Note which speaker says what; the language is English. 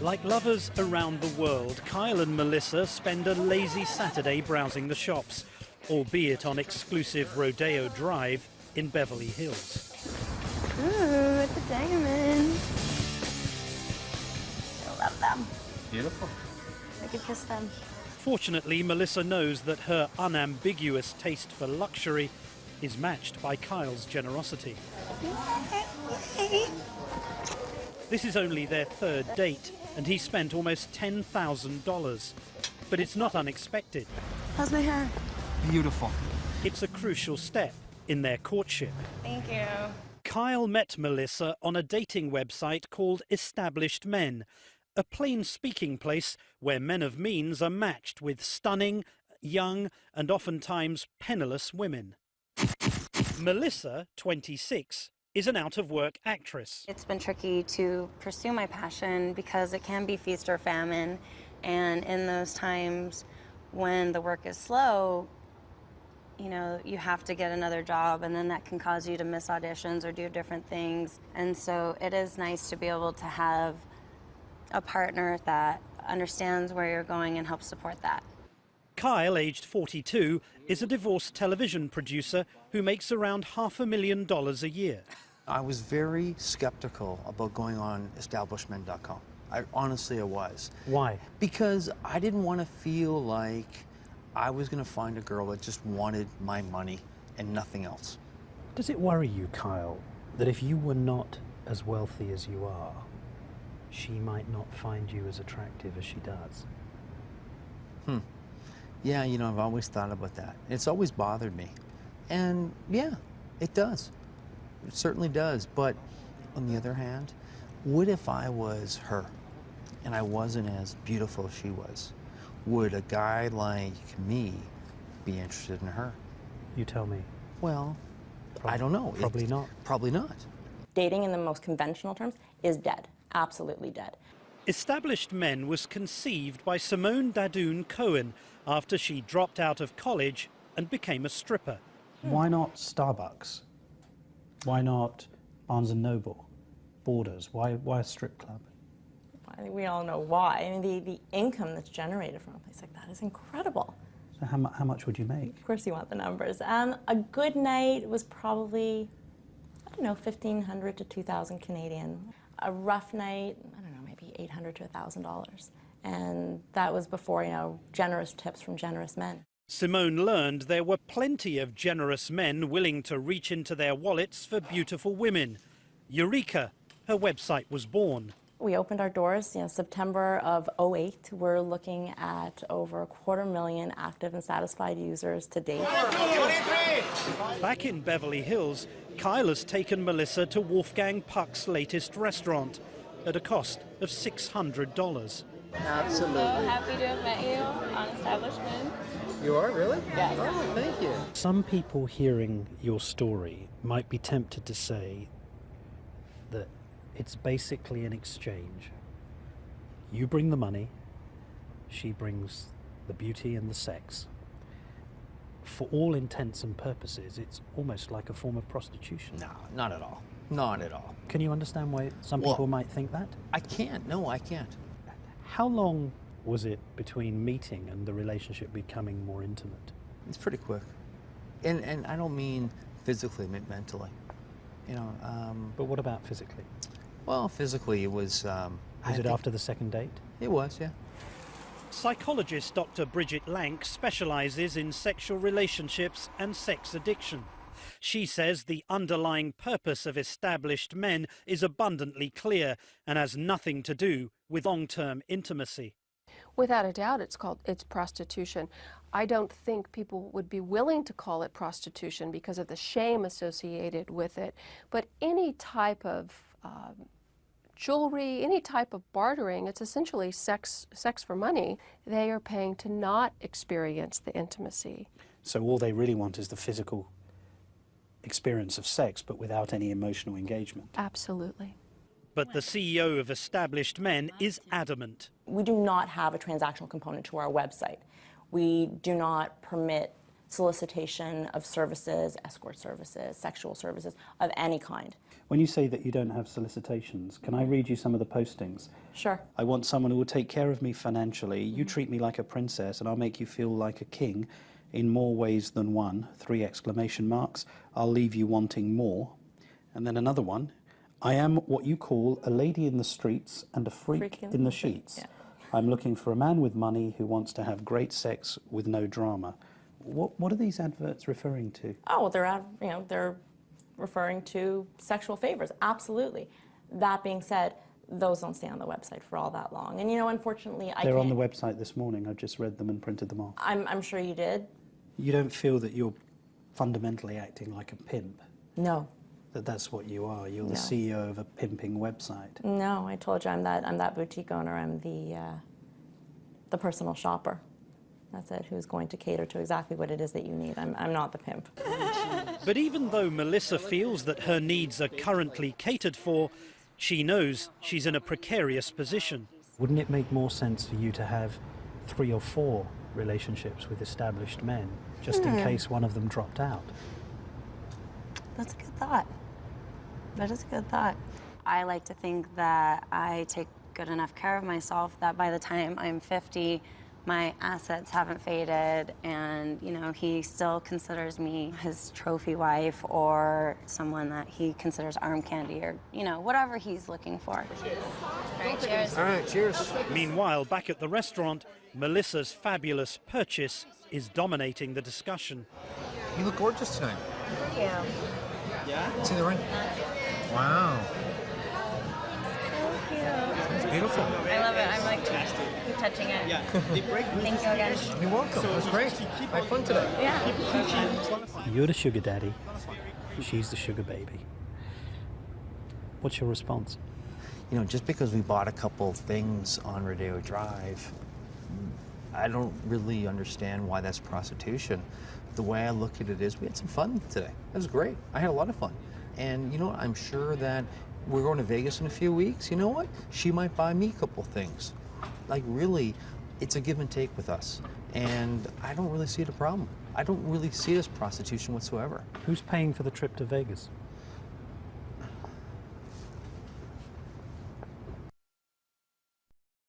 Speaker 1: Like lovers around the world, Kyle and Melissa spend a lazy Saturday browsing the shops, albeit on exclusive Rodeo Drive in Beverly Hills.
Speaker 2: Ooh, it's a diamond. I love them.
Speaker 3: Beautiful.
Speaker 2: I could kiss them.
Speaker 1: Fortunately, Melissa knows that her unambiguous taste for luxury is matched by Kyle's generosity. This is only their third date, and he spent almost $10,000. But it's not unexpected.
Speaker 2: How's my hair?
Speaker 3: Beautiful.
Speaker 1: It's a crucial step in their courtship.
Speaker 2: Thank you.
Speaker 1: Kyle met Melissa on a dating website called Established Men, a plain-speaking place where men of means are matched with stunning, young, and oftentimes penniless women. Melissa, 26, is an out-of-work actress.
Speaker 2: It's been tricky to pursue my passion because it can be feast or famine. And in those times when the work is slow, you know, you have to get another job, and then that can cause you to miss auditions or do different things. And so it is nice to be able to have a partner that understands where you're going and helps support that.
Speaker 1: Kyle, aged 42, is a divorced television producer who makes around $500,000 a year.
Speaker 4: I was very skeptical about going on establishment.com. Honestly, I was.
Speaker 1: Why?
Speaker 4: Because I didn't want to feel like I was going to find a girl that just wanted my money and nothing else.
Speaker 5: Does it worry you, Kyle, that if you were not as wealthy as you are, she might not find you as attractive as she does?
Speaker 4: Yeah, you know, I've always thought about that. It's always bothered me. And yeah, it does. It certainly does. But on the other hand, what if I was her and I wasn't as beautiful as she was? Would a guy like me be interested in her?
Speaker 5: You tell me.
Speaker 4: Well, I don't know.
Speaker 5: Probably not.
Speaker 4: Probably not.
Speaker 6: Dating in the most conventional terms is dead, absolutely dead.
Speaker 1: Established Men was conceived by Simone Dadoun Cohen after she dropped out of college and became a stripper.
Speaker 5: Why not Starbucks? Why not Barnes & Noble? Borders? Why a strip club?
Speaker 6: I think we all know why. I mean, the income that's generated from a place like that is incredible.
Speaker 5: So how much would you make?
Speaker 6: Of course you want the numbers. A good night was probably, I don't know, 1,500 to 2,000 Canadian. A rough night, I don't know, maybe $800 to $1,000. And that was before, you know, generous tips from generous men.
Speaker 1: Simone learned there were plenty of generous men willing to reach into their wallets for beautiful women. Eureka, her website was born.
Speaker 6: We opened our doors, you know, September of '08. We're looking at over 250,000 active and satisfied users to date.
Speaker 1: Back in Beverly Hills, Kyle has taken Melissa to Wolfgang Puck's latest restaurant at a cost of $600.
Speaker 4: Absolutely.
Speaker 7: So happy to have met you on Establishment.
Speaker 4: You are, really?
Speaker 7: Yes.
Speaker 4: Oh, thank you.
Speaker 5: Some people hearing your story might be tempted to say that it's basically an exchange. You bring the money, she brings the beauty and the sex. For all intents and purposes, it's almost like a form of prostitution.
Speaker 4: No, not at all. Not at all.
Speaker 5: Can you understand why some people might think that?
Speaker 4: I can't. No, I can't.
Speaker 5: How long was it between meeting and the relationship becoming more intimate?
Speaker 4: It's pretty quick. And I don't mean physically, I mean mentally. You know,
Speaker 5: But what about physically?
Speaker 4: well, physically it was...
Speaker 5: Was it after the second date?
Speaker 4: It was, yeah.
Speaker 1: Psychologist Dr. Bridget Lank specializes in sexual relationships and sex addiction. She says the underlying purpose of Established Men is abundantly clear and has nothing to do with long-term intimacy.
Speaker 8: Without a doubt, it's prostitution. I don't think people would be willing to call it prostitution because of the shame associated with it. But any type of jewelry, any type of bartering, it's essentially sex for money. They are paying to not experience the intimacy.
Speaker 5: So all they really want is the physical experience of sex, but without any emotional engagement.
Speaker 8: Absolutely.
Speaker 1: But the CEO of Established Men is adamant.
Speaker 6: We do not have a transactional component to our website. We do not permit solicitation of services, escort services, sexual services of any kind.
Speaker 5: When you say that you don't have solicitations, can I read you some of the postings?
Speaker 6: Sure.
Speaker 5: I want someone who will take care of me financially. You treat me like a princess and I'll make you feel like a king in more ways than one. 3 exclamation marks. I'll leave you wanting more. And then another one. I am what you call a lady in the streets and a freak in the sheets.
Speaker 6: Yeah.
Speaker 5: I'm looking for a man with money who wants to have great sex with no drama. What are these adverts referring to?
Speaker 6: Oh, they're referring to sexual favors, absolutely. That being said, those don't stay on the website for all that long. And unfortunately,
Speaker 5: They're on the website this morning. I've just read them and printed them off.
Speaker 6: I'm sure you did.
Speaker 5: You don't feel that you're fundamentally acting like a pimp?
Speaker 6: No.
Speaker 5: That's what you are. You're
Speaker 6: No.
Speaker 5: the CEO of a pimping website.
Speaker 6: No, I told you I'm that boutique owner. I'm the personal shopper. That's it, who's going to cater to exactly what it is that you need. I'm not the pimp.
Speaker 1: But even though Melissa feels that her needs are currently catered for, she knows she's in a precarious position.
Speaker 5: Wouldn't it make more sense for you to have 3 or 4 relationships with established men, just in case one of them dropped out?
Speaker 2: That's a good thought. That is a good thought. I like to think that I take good enough care of myself that by the time I'm 50, my assets haven't faded, and he still considers me his trophy wife or someone that he considers arm candy, or whatever he's looking for.
Speaker 7: All right, cheers.
Speaker 3: All right, cheers.
Speaker 1: Meanwhile, back at the restaurant, Melissa's fabulous purchase is dominating the discussion.
Speaker 3: You look gorgeous tonight.
Speaker 7: Thank you.
Speaker 3: Yeah? See the ring? Wow.
Speaker 7: So cute.
Speaker 3: It's beautiful.
Speaker 7: I love it. I'm like, keep touching it. Yeah. Thank you again.
Speaker 3: You're welcome. It was great. I had fun today.
Speaker 7: Yeah.
Speaker 5: You're the sugar daddy. She's the sugar baby. What's your response?
Speaker 4: Just because we bought a couple things on Rodeo Drive, I don't really understand why that's prostitution. The way I look at it is, we had some fun today. It was great. I had a lot of fun. And I'm sure that we're going to Vegas in a few weeks. You know what? She might buy me a couple things. Like, really, it's a give and take with us. And I don't really see it a problem. I don't really see it as prostitution whatsoever.
Speaker 5: Who's paying for the trip to Vegas?